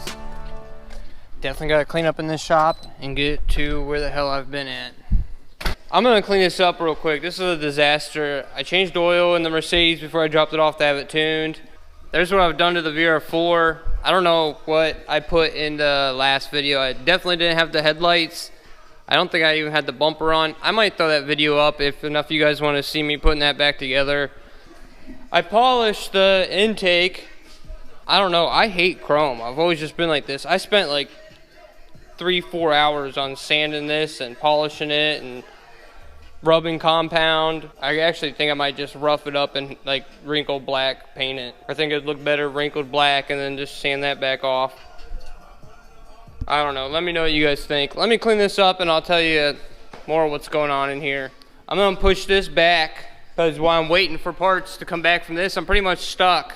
guys. Definitely gotta clean up in this shop and get to where the hell I've been at. I'm gonna clean this up real quick. This is a disaster. I changed oil in the Mercedes before I dropped it off to have it tuned. There's what I've done to the VR4. I don't know what I put in the last video. I definitely didn't have the headlights. I don't think I even had the bumper on. I might throw that video up if enough of you guys want to see me putting that back together. I polished the intake. I don't know. I hate chrome. I've always just been like this. I spent like 3-4 hours on sanding this and polishing it and rubbing compound. I actually think I might just rough it up and like wrinkled black paint it. I think it'd look better wrinkled black and then just sand that back off. I don't know. Let me know what you guys think. Let me clean this up and I'll tell you more of what's going on in here. I'm gonna push this back because while I'm waiting for parts to come back from this, I'm pretty much stuck.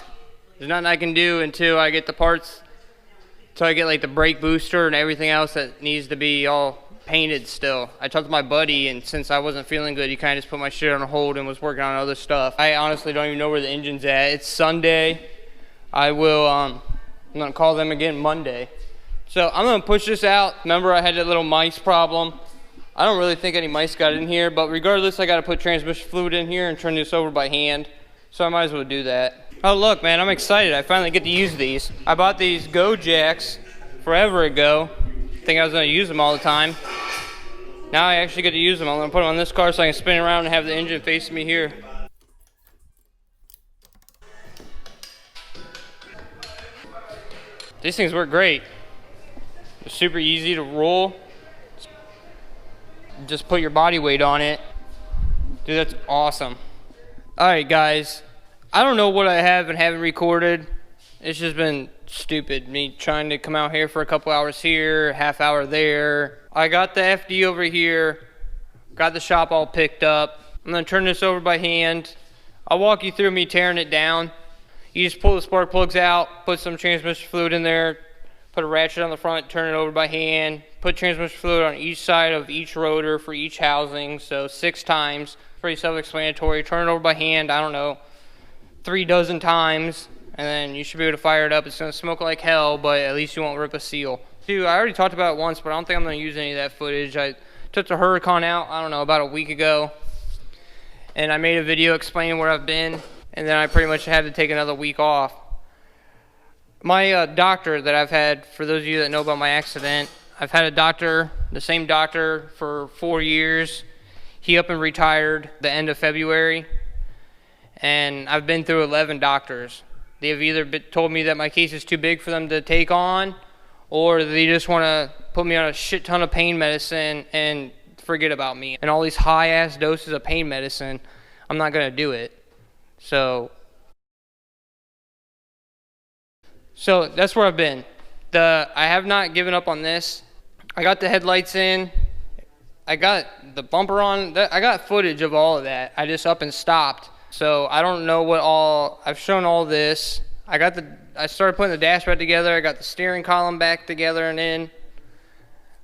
There's nothing I can do until I get the parts, until I get like the brake booster and everything else that needs to be all painted still. I talked to my buddy, and since I wasn't feeling good, he kind of just put my shit on hold and was working on other stuff. I honestly don't even know where the engine's at. It's Sunday. I will, I'm gonna call them again Monday. So I'm gonna push this out. Remember I had that little mice problem. I don't really think any mice got in here, but regardless, I gotta put transmission fluid in here and turn this over by hand. So I might as well do that. Oh look, man, I'm excited. I finally get to use these. I bought these Go Jacks forever ago. Think I was going to use them all the time. Now I actually get to use them. I'm going to put them on this car so I can spin around and have the engine facing me here. These things work great. They're super easy to roll. Just put your body weight on it. Dude, that's awesome. Alright guys, I don't know what I have and haven't recorded. It's just been stupid, me trying to come out here for a couple hours here, half hour there. I got the FD over here, got the shop all picked up. I'm gonna turn this over by hand. I'll walk you through me tearing it down. You just pull the spark plugs out, put some transmission fluid in there, put a ratchet on the front, turn it over by hand, put transmission fluid on each side of each rotor for each housing, so 6 times. Pretty self-explanatory. Turn it over by hand, I don't know, 3 dozen times. And then you should be able to fire it up. It's going to smoke like hell, but at least you won't rip a seal. Dude, I already talked about it once, but I don't think I'm going to use any of that footage. I took the Huracan out, I don't know, about a week ago. And I made a video explaining where I've been. And then I pretty much had to take another week off. My doctor that I've had, for those of you that know about my accident, I've had a doctor, the same doctor, for 4 years. He up and retired the end of February. And I've been through 11 doctors. They have either told me that my case is too big for them to take on, or they just want to put me on a shit ton of pain medicine and forget about me. And all these high-ass doses of pain medicine, I'm not going to do it. So that's where I've been. I have not given up on this. I got the headlights in. I got the bumper on. I got footage of all of that. I just up and stopped. So I don't know what all, I've shown all this. I started putting the dashboard together. I got the steering column back together and in.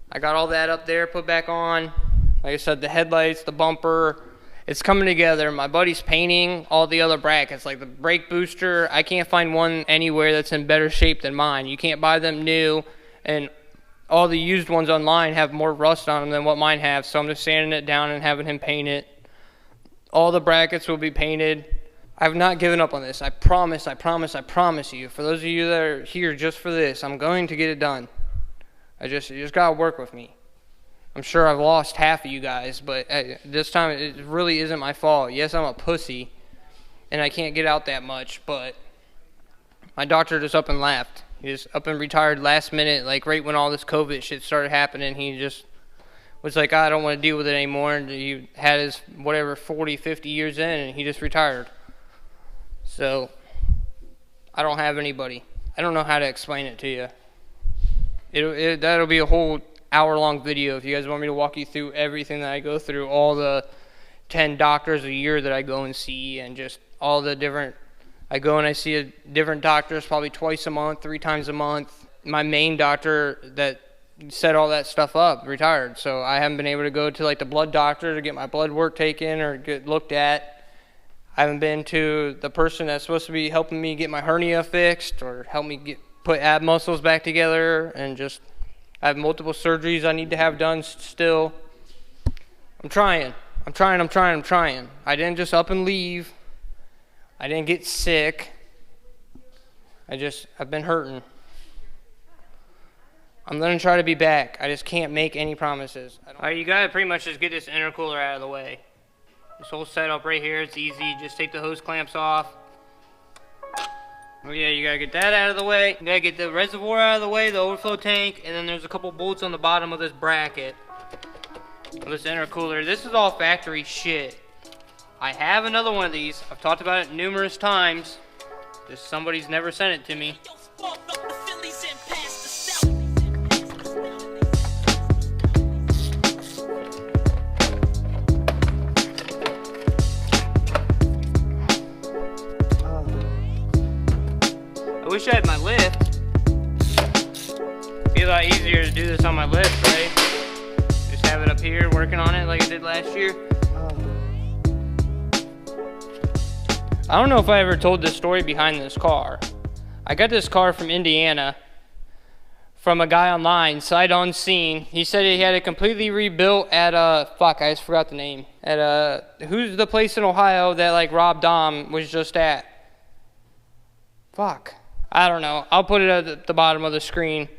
I got all that up there, put back on. Like I said, the headlights, the bumper, it's coming together. My buddy's painting all the other brackets, like the brake booster. I can't find one anywhere that's in better shape than mine. You can't buy them new, and all the used ones online have more rust on them than what mine have. So I'm just sanding it down and having him paint it. All the brackets will be painted. I've not given up on this. I promise you. For those of you that are here just for this, I'm going to get it done. You just gotta work with me. I'm sure I've lost half of you guys, but this time it really isn't my fault. Yes, I'm a pussy, and I can't get out that much, but my doctor just up and left. He just up and retired last minute, like right when all this COVID shit started happening. He just was like, I don't want to deal with it anymore, and he had his, whatever, 40, 50 years in, and he just retired. So, I don't have anybody. I don't know how to explain it to you. That'll be a whole hour-long video if you guys want me to walk you through everything that I go through, all the 10 doctors a year that I go and see, and just all the different, I go and I see different doctors probably twice a month, 3 times a month. My main doctor that set all that stuff up retired, so I haven't been able to go to like the blood doctor to get my blood work taken or get looked at. I haven't been to the person that's supposed to be helping me get my hernia fixed or help me put ab muscles back together, and just I have multiple surgeries I need to have done still. I'm trying. I didn't just up and leave. I didn't get sick. I've been hurting. I'm gonna try to be back. I just can't make any promises. Alright, you gotta pretty much just get this intercooler out of the way. This whole setup right here, it's easy. Just take the hose clamps off. Oh yeah, you gotta get that out of the way. You gotta get the reservoir out of the way, the overflow tank, and then there's a couple bolts on the bottom of this bracket. Of this intercooler. This is all factory shit. I have another one of these. I've talked about it numerous times. Just somebody's never sent it to me. I wish I had my lift. It'd be a lot easier to do this on my lift, right? Just have it up here working on it like I did last year. I don't know if I ever told this story behind this car. I got this car from Indiana from a guy online, sight unseen. He said he had it completely rebuilt at fuck, I just forgot the name. At who's the place in Ohio that like Rob Dom was just at? Fuck. I don't know. I'll put it at the bottom of the screen.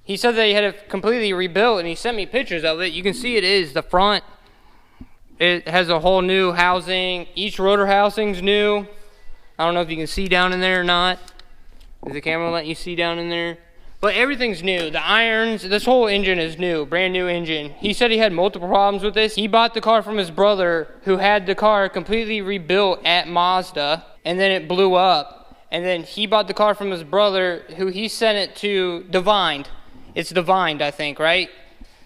He said that he had it completely rebuilt, and he sent me pictures of it. You can see it is the front. It has a whole new housing. Each rotor housing's new. I don't know if you can see down in there or not. Is the camera letting you see down in there? But everything's new. The irons, this whole engine is new, brand new engine. He said he had multiple problems with this. He bought the car from his brother, who had the car completely rebuilt at Mazda, and then it blew up. And then he bought the car from his brother, who he sent it to Divined. It's Divined, I think, right?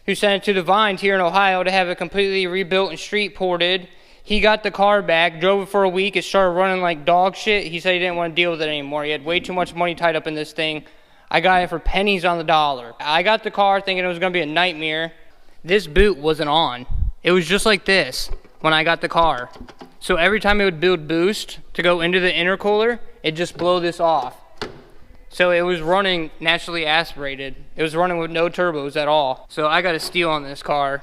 Who sent it to Divined here in Ohio to have it completely rebuilt and street ported. He got the car back, drove it for a week. It started running like dog shit. He said he didn't want to deal with it anymore. He had way too much money tied up in this thing. I got it for pennies on the dollar. I got the car thinking it was going to be a nightmare. This boot wasn't on. It was just like this when I got the car. So every time it would build boost to go into the intercooler, it'd just blow this off. So it was running naturally aspirated. It was running with no turbos at all. So I got a steal on this car.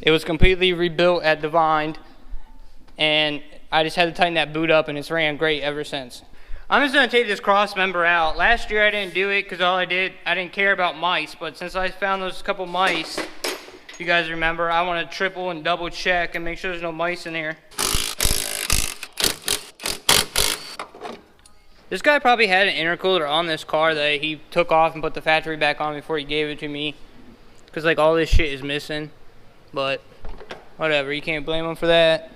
It was completely rebuilt at Divined, and I just had to tighten that boot up, and it's ran great ever since. I'm just gonna take this cross member out. Last year I didn't do it because I didn't care about mice, but since I found those couple mice, if you guys remember, I want to triple and double check and make sure there's no mice in here. This guy probably had an intercooler on this car that he took off and put the factory back on before he gave it to me. Because like all this shit is missing. But whatever, you can't blame him for that.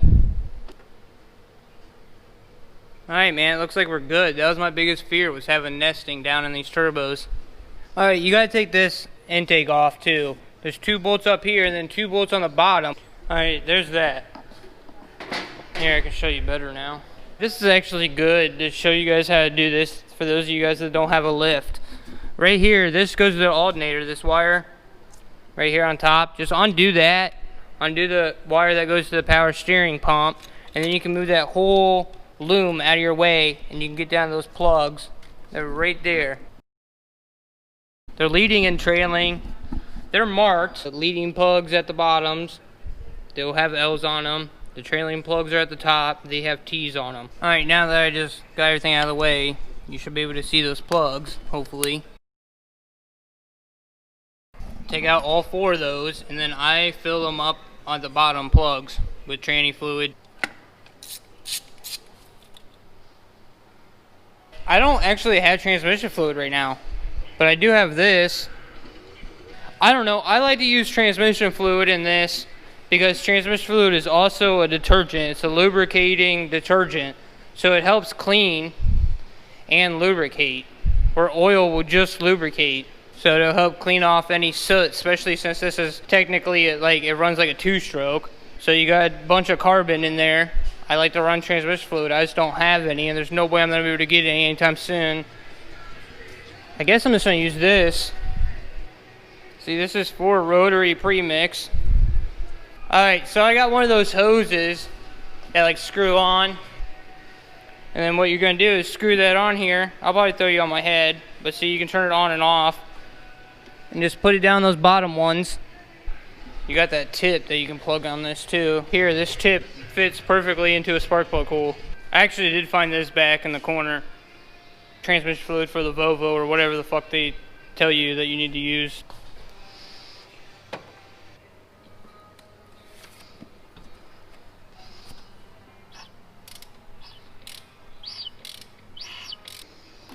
Alright man, it looks like we're good. That was my biggest fear, was having nesting down in these turbos. Alright, you gotta take this intake off too. There's 2 bolts up here and then 2 bolts on the bottom. Alright, there's that. Here, I can show you better now. This is actually good to show you guys how to do this for those of you guys that don't have a lift. Right here, this goes to the alternator, this wire. Right here on top. Just undo that. Undo the wire that goes to the power steering pump. And then you can move that whole loom out of your way and you can get down to those plugs. They're right there. They're leading and trailing. They're marked. The leading plugs at the bottoms. They'll have L's on them. The trailing plugs are at the top. They have T's on them. Alright, now that I just got everything out of the way, you should be able to see those plugs, hopefully. Take out all 4 of those, and then I fill them up on the bottom plugs with tranny fluid. I don't actually have transmission fluid right now, but I do have this. I don't know, I like to use transmission fluid in this because transmission fluid is also a detergent. It's a lubricating detergent, so it helps clean and lubricate, where oil will just lubricate. So it'll help clean off any soot, especially since this is technically like it runs like a 2-stroke. So you got a bunch of carbon in there. I like to run transmission fluid. I just don't have any, and there's no way I'm gonna be able to get any anytime soon. I guess I'm just gonna use this. See, this is for rotary premix. Alright, so I got one of those hoses that like screw on. And then what you're gonna do is screw that on here. I'll probably throw you on my head. but see, you can turn it on and off. And just put it down those bottom ones. You got that tip that you can plug on this too. Here, this tip fits perfectly into a spark plug hole. I actually did find this back in the corner. Transmission fluid for the Volvo or whatever the fuck they tell you that you need to use.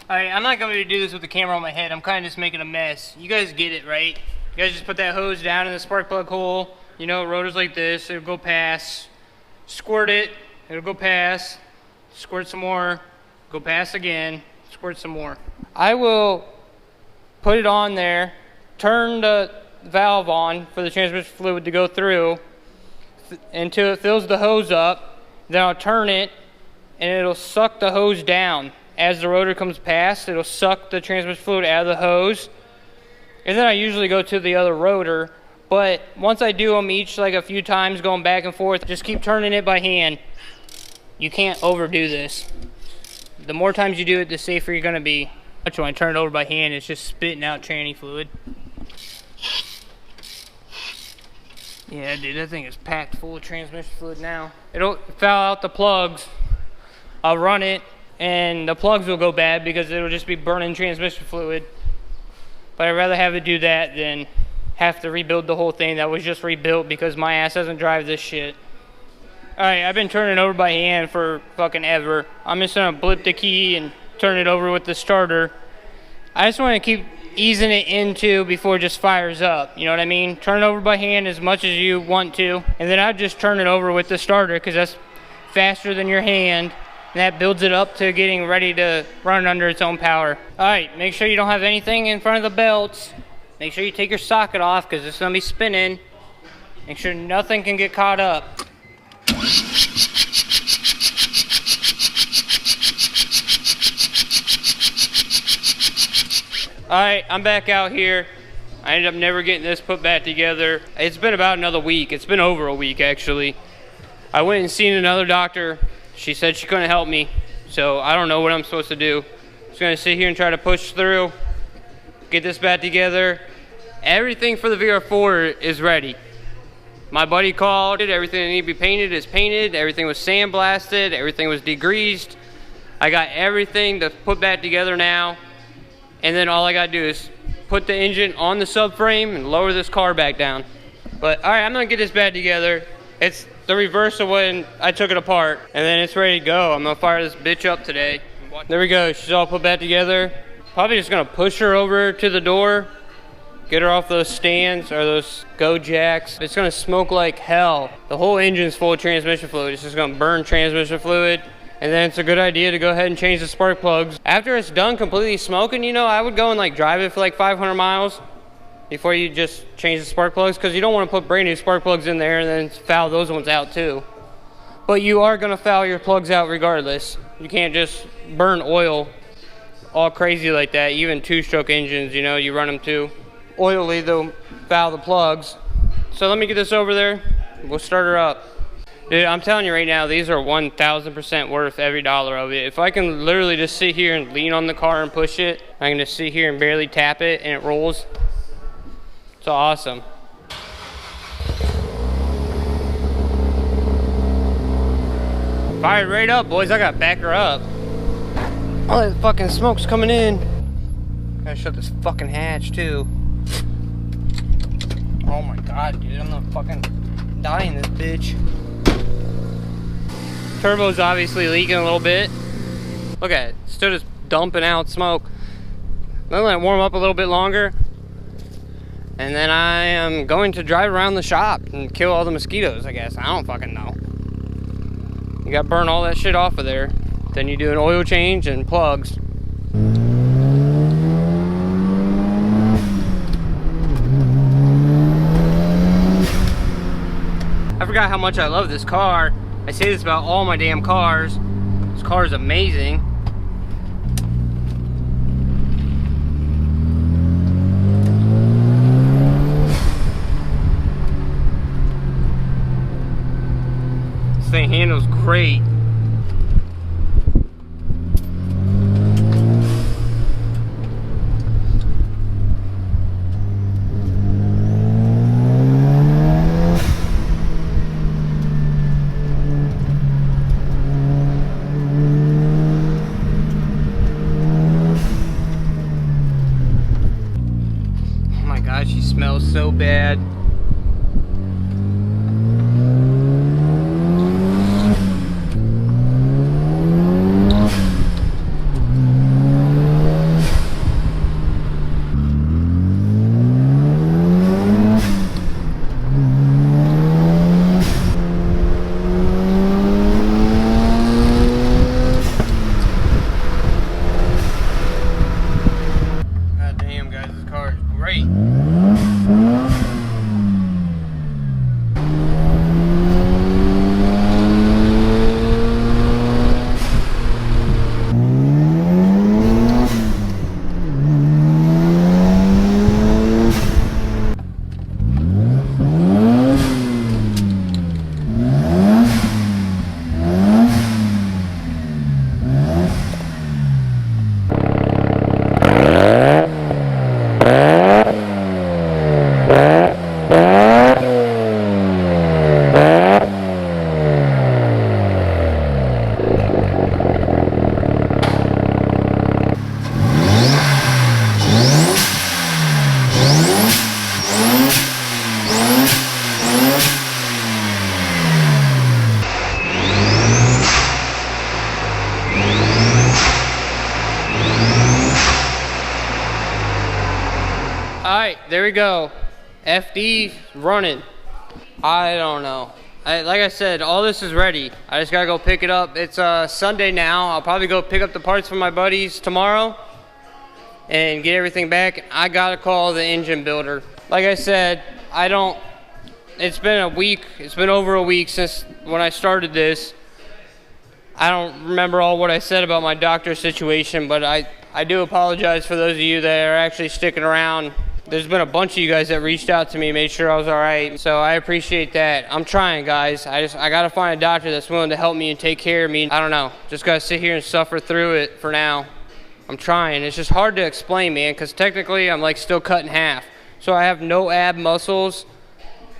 Alright, I'm not going to do this with the camera on my head. I'm kind of just making a mess. You guys get it, right? You guys just put that hose down in the spark plug hole. You know, rotors like this. It'll go past. Squirt it. It'll go past. Squirt some more. Go past again. Squirt some more. I will put it on there. Turn the valve on for the transmission fluid to go through until it fills the hose up. Then I'll turn it and it'll suck the hose down. As the rotor comes past, it'll suck the transmission fluid out of the hose. And then I usually go to the other rotor. But once I do them each like a few times going back and forth, just keep turning it by hand. You can't overdo this. The more times you do it, the safer you're gonna be. When I turn it over by hand, it's just spitting out tranny fluid. Yeah, dude, that thing is packed full of transmission fluid now. It'll foul out the plugs. I'll run it. And the plugs will go bad because it'll just be burning transmission fluid. But I'd rather have it do that than have to rebuild the whole thing that was just rebuilt because my ass doesn't drive this shit. Alright, I've been turning it over by hand for fucking ever. I'm just gonna blip the key and turn it over with the starter. I just want to keep easing it into before it just fires up. You know what I mean? Turn it over by hand as much as you want to. And then I'd just turn it over with the starter because that's faster than your hand. And that builds it up to getting ready to run under its own power. Alright, make sure you don't have anything in front of the belts. Make sure you take your socket off because it's going to be spinning. Make sure nothing can get caught up. Alright, I'm back out here. I ended up never getting this put back together. It's been about another week. It's been over a week actually. I went and seen another doctor. She said she couldn't help me, so I don't know what I'm supposed to do. I'm just gonna sit here and try to push through, get this back together. Everything for the VR4 is ready. My buddy called it, everything that needed to be painted is painted, everything was sandblasted, everything was degreased. I got everything to put back together now, and then all I gotta do is put the engine on the subframe and lower this car back down. But all right, I'm gonna get this back together. It's the reverse of when I took it apart, and then it's ready to go. I'm gonna fire this bitch up today. There we go, she's all put back together. Probably just gonna push her over to the door, get her off those stands or those go jacks. It's gonna smoke like hell. The whole engine's full of transmission fluid. It's just gonna burn transmission fluid. And then it's a good idea to go ahead and change the spark plugs. After it's done completely smoking, you know, I would go and like drive it for like 500 miles before you just change the spark plugs, because you don't want to put brand new spark plugs in there and then foul those ones out too. But you are gonna foul your plugs out regardless. You can't just burn oil all crazy like that. Even two-stroke engines, you know, you run them too oily, they'll foul the plugs. So let me get this over there. We'll start her up. Dude, I'm telling you right now, these are 1,000% worth every dollar of it. If I can literally just sit here and lean on the car and push it, I can just sit here and barely tap it and it rolls. It's awesome. Fired right up, boys. I gotta back her up. All that fucking smoke's coming in. Gotta shut this fucking hatch too. Oh my god, dude, I'm gonna fucking die in this bitch. Turbo's obviously leaking a little bit. Look at it, still just dumping out smoke. Then let it warm up a little bit longer. And then I am going to drive around the shop and kill all the mosquitoes, I guess. I don't fucking know. You gotta burn all that shit off of there. Then you do an oil change and plugs. I forgot how much I love this car. I say this about all my damn cars. This car is amazing. This thing handles great. God, she smells so bad. Alright, there we go. FD running. I don't know. Like I said, all this is ready. I just gotta go pick it up. It's Sunday now. I'll probably go pick up the parts from my buddies tomorrow and get everything back. I gotta call the engine builder. Like I said, it's been a week. It's been over a week since when I started this. I don't remember all what I said about my doctor situation, but I do apologize for those of you that are actually sticking around. There's been a bunch of you guys that reached out to me, made sure I was all right. So I appreciate that. I'm trying, guys. I gotta find a doctor that's willing to help me and take care of me. I don't know. Just gotta sit here and suffer through it for now. I'm trying. It's just hard to explain, man, because technically I'm like still cut in half. So I have no ab muscles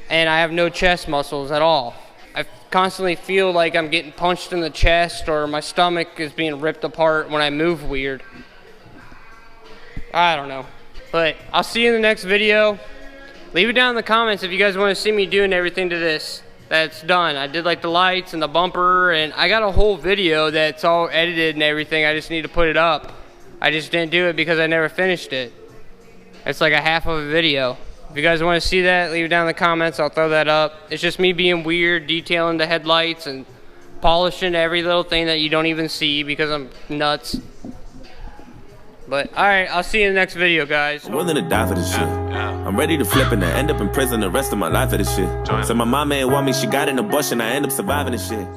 and I have no chest muscles at all. I constantly feel like I'm getting punched in the chest or my stomach is being ripped apart when I move weird. I don't know. But I'll see you in the next video. Leave it down in the comments if you guys want to see me doing everything to this that's done. I did like the lights and the bumper, and I got a whole video that's all edited and everything. I just need to put it up. I just didn't do it because I never finished it. It's like a half of a video. If you guys want to see that, leave it down in the comments. I'll throw that up. It's just me being weird, detailing the headlights and polishing every little thing that you don't even see because I'm nuts. But, alright, I'll see you in the next video, guys. I'm willing to die for this shit. I'm ready to flip and end up in prison the rest of my life for this shit. So my mama ain't want me, she got an abortion, I end up surviving this shit.